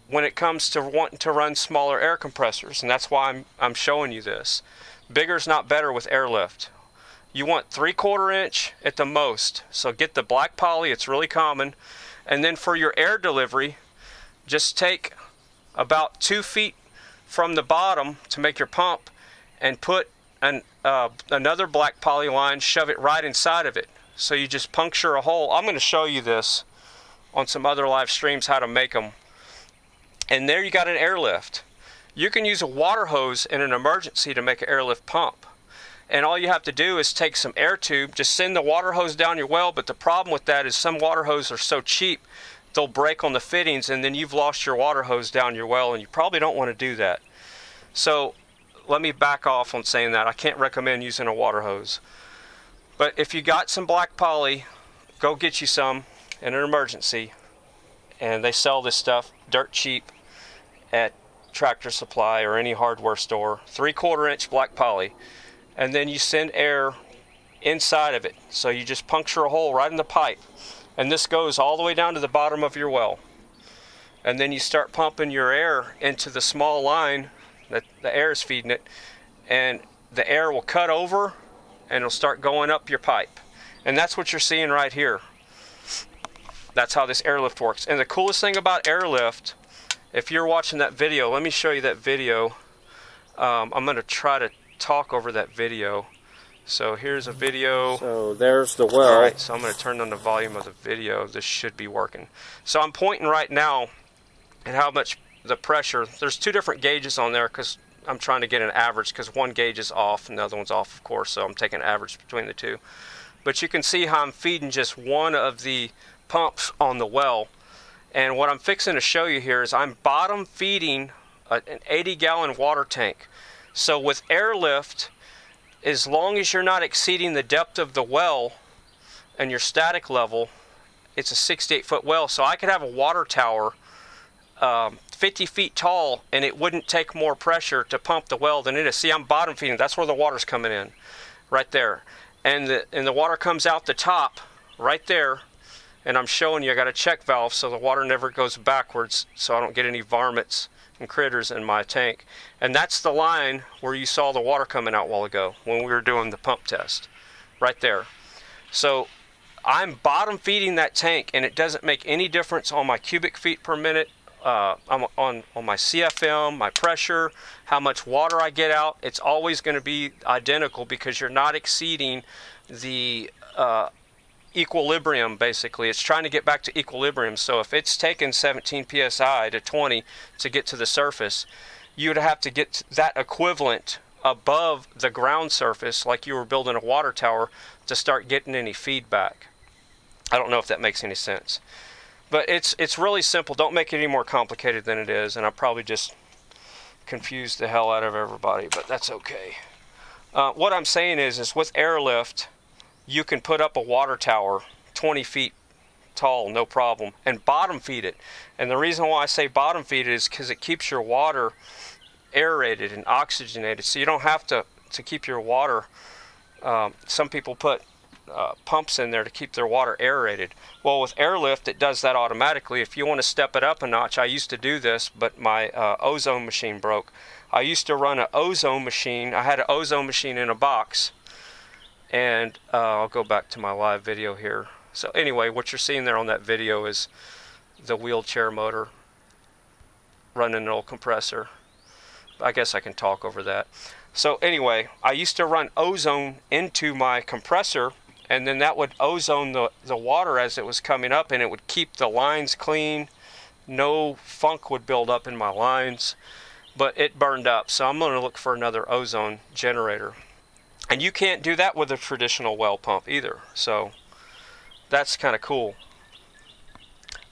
when it comes to wanting to run smaller air compressors, and that's why I'm showing you this. Bigger's not better with airlift. You want 3/4 inch at the most, so get the black poly, it's really common. And then for your air delivery, just take about 2 feet from the bottom to make your pump, and put another black poly line, shove it right inside of it. So you just puncture a hole. I'm going to show you this on some other live streams how to make them. And there you got an airlift. You can use a water hose in an emergency to make an airlift pump. And all you have to do is take some air tube, just send the water hose down your well, but the problem with that is some water hoses are so cheap, they'll break on the fittings, and then you've lost your water hose down your well, and you probably don't want to do that. So let me back off on saying that. I can't recommend using a water hose. But if you got some black poly, go get you some in an emergency. And they sell this stuff dirt cheap at Tractor Supply or any hardware store. 3/4 inch black poly. And then you send air inside of it. So you just puncture a hole right in the pipe. And this goes all the way down to the bottom of your well. And then you start pumping your air into the small line that the air is feeding it. And the air will cut over, and it'll start going up your pipe. And that's what you're seeing right here. That's how this airlift works. And the coolest thing about airlift, if you're watching that video, let me show you that video. I'm going to try to talk over that video. So here's a video. So there's the well. Alright, so I'm going to turn on the volume of the video. This should be working. So I'm pointing right now at how much the pressure. There's 2 different gauges on there because I'm trying to get an average, because one gauge is off and the other one's off, of course, so I'm taking an average between the 2. But you can see how I'm feeding just one of the pumps on the well. And what I'm fixing to show you here is I'm bottom feeding an 80-gallon water tank. So with airlift, as long as you're not exceeding the depth of the well and your static level, it's a 68-foot well. So I could have a water tower 50 feet tall, and it wouldn't take more pressure to pump the well than it is. See, I'm bottom feeding. That's where the water's coming in, right there. And the water comes out the top, right there. And I'm showing you I got a check valve so the water never goes backwards, so I don't get any varmints and critters in my tank. And that's the line where you saw the water coming out a while ago when we were doing the pump test, right there. So I'm bottom feeding that tank, and it doesn't make any difference on my cubic feet per minute I'm on my CFM, my pressure, how much water I get out. It's always going to be identical because you're not exceeding the equilibrium. Basically, it's trying to get back to equilibrium. So if it's taken 17 psi to 20 to get to the surface, you would have to get that equivalent above the ground surface, like you were building a water tower, to start getting any feedback. I don't know if that makes any sense, but it's really simple. Don't make it any more complicated than it is, and I probably just confused the hell out of everybody, but that's okay. What I'm saying is with Airlift, you can put up a water tower 20 feet tall, no problem, and bottom feed it. And the reason why I say bottom feed it is because it keeps your water aerated and oxygenated, so you don't have to keep your water. Some people put pumps in there to keep their water aerated. Well, with Airlift, it does that automatically. If you want to step it up a notch, I used to do this, but my ozone machine broke. I used to run an ozone machine. I had an ozone machine in a box, and I'll go back to my live video here. So anyway, what you're seeing there on that video is the wheelchair motor running an old compressor. I guess I can talk over that. So anyway, I used to run ozone into my compressor, and then that would ozone the water as it was coming up, and it would keep the lines clean. No funk would build up in my lines, but it burned up. So I'm going to look for another ozone generator. And you can't do that with a traditional well pump either. So that's kind of cool.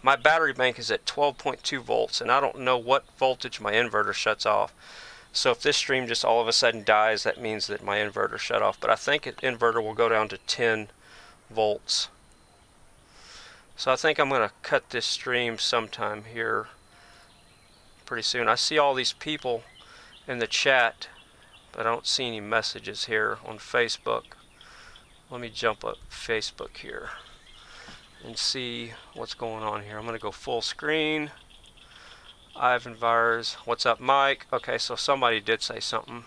My battery bank is at 12.2 volts, and I don't know what voltage my inverter shuts off. So if this stream just all of a sudden dies, that means that my inverter shut off. But I think the inverter will go down to 10 volts. So I think I'm going to cut this stream sometime here pretty soon. I see all these people in the chat, but I don't see any messages here on Facebook. Let me jump up Facebook here and see what's going on here. I'm going to go full screen. Ivan Vires, what's up, Mike? Okay, so somebody did say something.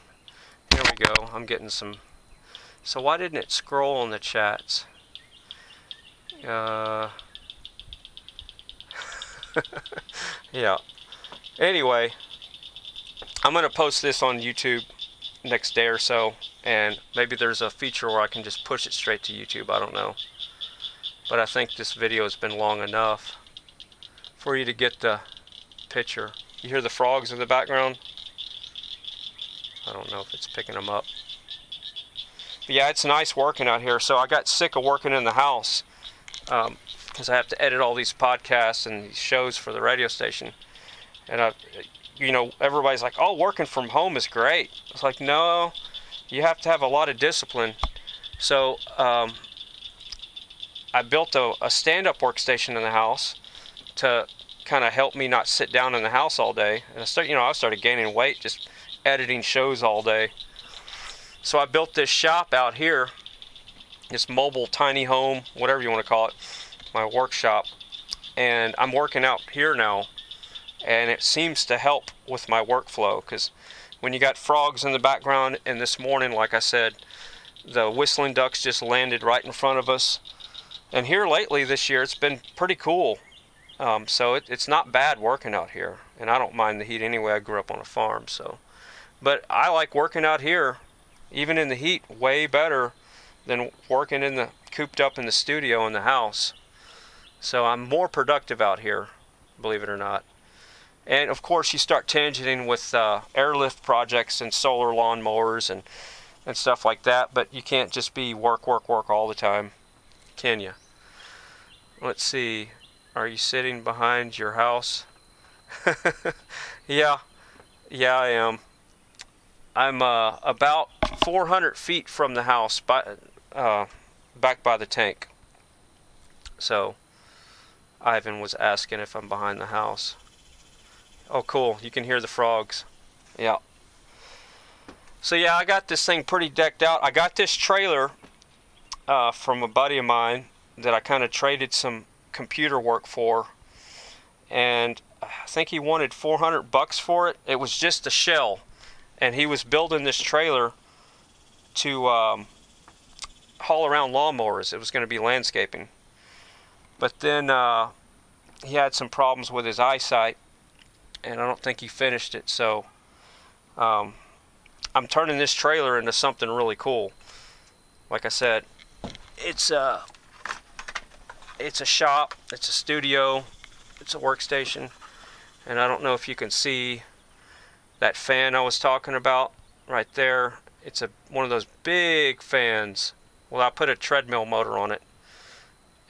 Here we go. I'm getting some. So why didn't it scroll on the chats? Yeah. Anyway, I'm going to post this on YouTube next day or so, and maybe there's a feature where I can just push it straight to YouTube. I don't know. But I think this video has been long enough for you to get the picture. You hear the frogs in the background? I don't know if it's picking them up. But yeah, it's nice working out here. So I got sick of working in the house because I have to edit all these podcasts and these shows for the radio station. And you know, everybody's like, oh, working from home is great. It's like, no, you have to have a lot of discipline. So I built a stand-up workstation in the house to kind of help me not sit down in the house all day. And I started gaining weight just editing shows all day. So I built this shop out here, this mobile tiny home, whatever you want to call it, my workshop. And I'm working out here now, and it seems to help with my workflow, because when you got frogs in the background, and this morning, like I said, the whistling ducks just landed right in front of us. And here lately this year, it's been pretty cool. So it's not bad working out here, and I don't mind the heat anyway. I grew up on a farm, so. But I like working out here, even in the heat, way better than working in the cooped up in the studio in the house. So I'm more productive out here, believe it or not. And of course, you start tangenting with airlift projects and solar lawnmowers and stuff like that. But you can't just be work all the time, can you? Let's see. Are you sitting behind your house? Yeah, I am. I'm about 400 feet from the house, back by the tank. So Ivan was asking if I'm behind the house. Oh, cool. You can hear the frogs. Yeah. So yeah, I got this thing pretty decked out. I got this trailer from a buddy of mine that I kind of traded some computer work for, and I think he wanted $400 for it. It was just a shell, and he was building this trailer to haul around lawnmowers. It was going to be landscaping, but then he had some problems with his eyesight, and I don't think he finished it. So I'm turning this trailer into something really cool. Like I said, it's a shop, it's a studio, it's a workstation, and I don't know if you can see that fan I was talking about right there. It's one of those big fans. Well, I put a treadmill motor on it,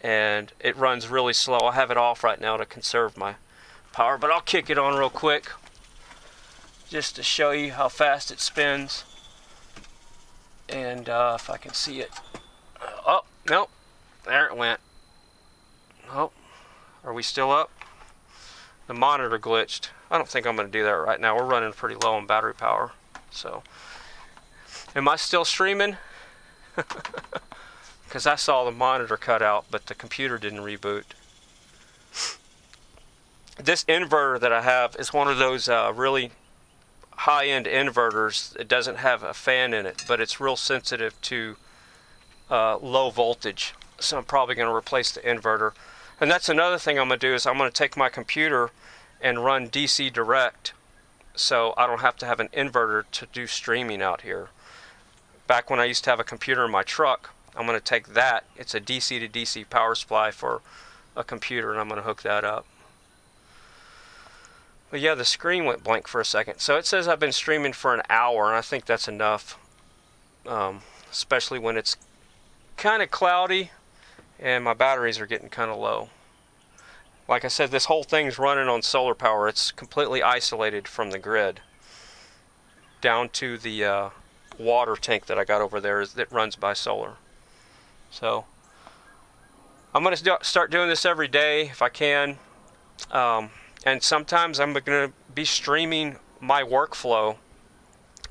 and it runs really slow. I have it off right now to conserve my power, but I'll kick it on real quick just to show you how fast it spins. And if I can see it. Oh, nope, there it went. Oh, are we still up? The monitor glitched. I don't think I'm going to do that right now. We're running pretty low on battery power. So, am I still streaming? Because I saw the monitor cut out, but the computer didn't reboot. This inverter that I have is one of those really high-end inverters. It doesn't have a fan in it, but it's real sensitive to low voltage. So I'm probably going to replace the inverter. And that's another thing I'm going to do, is I'm going to take my computer and run DC direct, so I don't have to have an inverter to do streaming out here. Back when I used to have a computer in my truck, I'm going to take that. It's a DC to DC power supply for a computer, and I'm going to hook that up. But yeah, the screen went blank for a second. So it says I've been streaming for an hour, and I think that's enough, especially when it's kind of cloudy and my batteries are getting kind of low. Like I said, this whole thing's running on solar power. It's completely isolated from the grid, down to the water tank that I got over there that runs by solar. So I'm going to start doing this every day if I can. And sometimes I'm going to be streaming my workflow,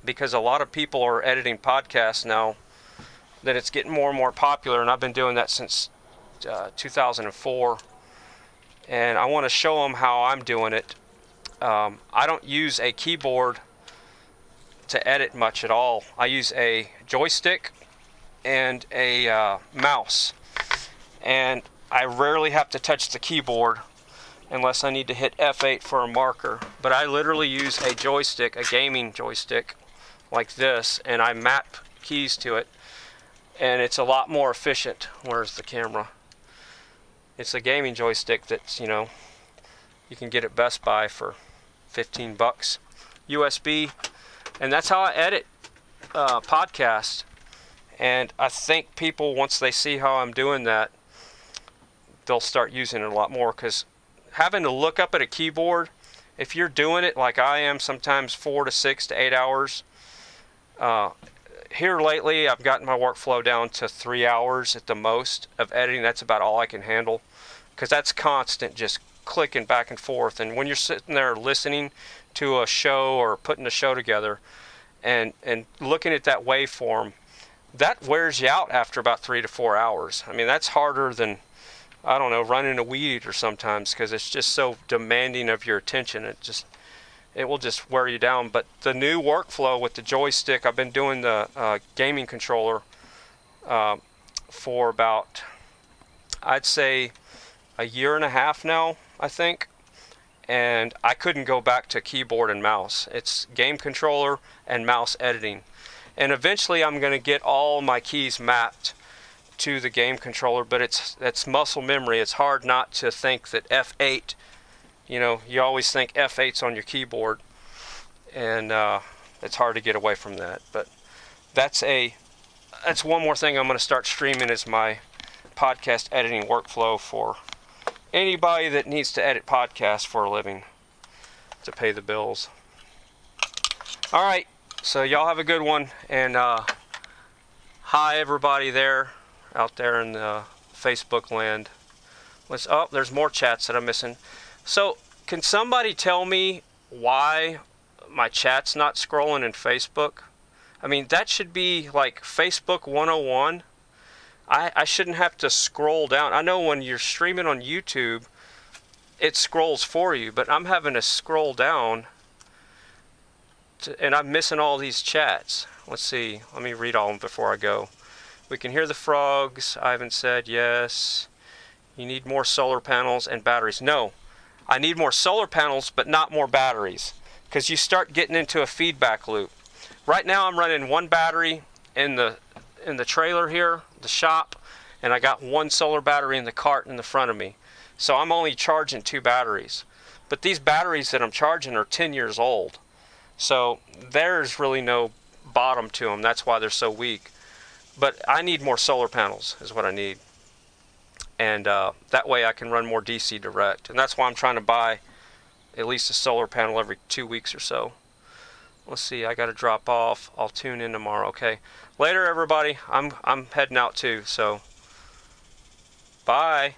because a lot of people are editing podcasts now, that it's getting more and more popular, and I've been doing that since 2004. And I want to show them how I'm doing it. I don't use a keyboard to edit much at all. I use a joystick and a mouse, and I rarely have to touch the keyboard unless I need to hit F8 for a marker. But I literally use a joystick, a gaming joystick like this, and I map keys to it, and it's a lot more efficient. Where's the camera? It's a gaming joystick that's, you know, you can get at Best Buy for 15 bucks USB, and that's how I edit podcasts. And I think people, once they see how I'm doing that, they'll start using it a lot more, because having to look up at a keyboard, if you're doing it like I am, sometimes 4 to 6 to 8 hours. Here lately, I've gotten my workflow down to 3 hours at the most of editing. That's about all I can handle, because that's constant, just clicking back and forth. And when you're sitting there listening to a show or putting a show together and looking at that waveform, that wears you out after about 3 to 4 hours. I mean, that's harder than, I don't know, running a weed eater sometimes, because it's just so demanding of your attention. It will just wear you down. But the new workflow with the joystick, I've been doing the gaming controller for about, I'd say, a year and a half now, I think. And I couldn't go back to keyboard and mouse. It's game controller and mouse editing. And eventually I'm going to get all my keys mapped to the game controller, but it's muscle memory. It's hard not to think that F8, you know, you always think F8's on your keyboard, and it's hard to get away from that. But that's one more thing I'm going to start streaming, is my podcast editing workflow for anybody that needs to edit podcasts for a living to pay the bills. All right, so y'all have a good one, and hi everybody out there in the Facebook land. Oh, there's more chats that I'm missing. So can somebody tell me why my chat's not scrolling in Facebook? I mean, that should be like Facebook 101. I shouldn't have to scroll down. I know when you're streaming on YouTube, it scrolls for you, but I'm having to scroll down and I'm missing all these chats. Let's see, let me read all of them before I go. We can hear the frogs. Ivan said yes. You need more solar panels and batteries. No, I need more solar panels, but not more batteries, because you start getting into a feedback loop. Right now I'm running one battery in the trailer here, the shop, and I got one solar battery in the cart in the front of me. So I'm only charging 2 batteries. But these batteries that I'm charging are 10 years old. So there's really no bottom to them. That's why they're so weak. But I need more solar panels is what I need. And that way I can run more DC direct. And that's why I'm trying to buy at least a solar panel every 2 weeks or so. Let's see, I got to drop off. I'll tune in tomorrow. Okay. Later, everybody. I'm heading out too. So, bye.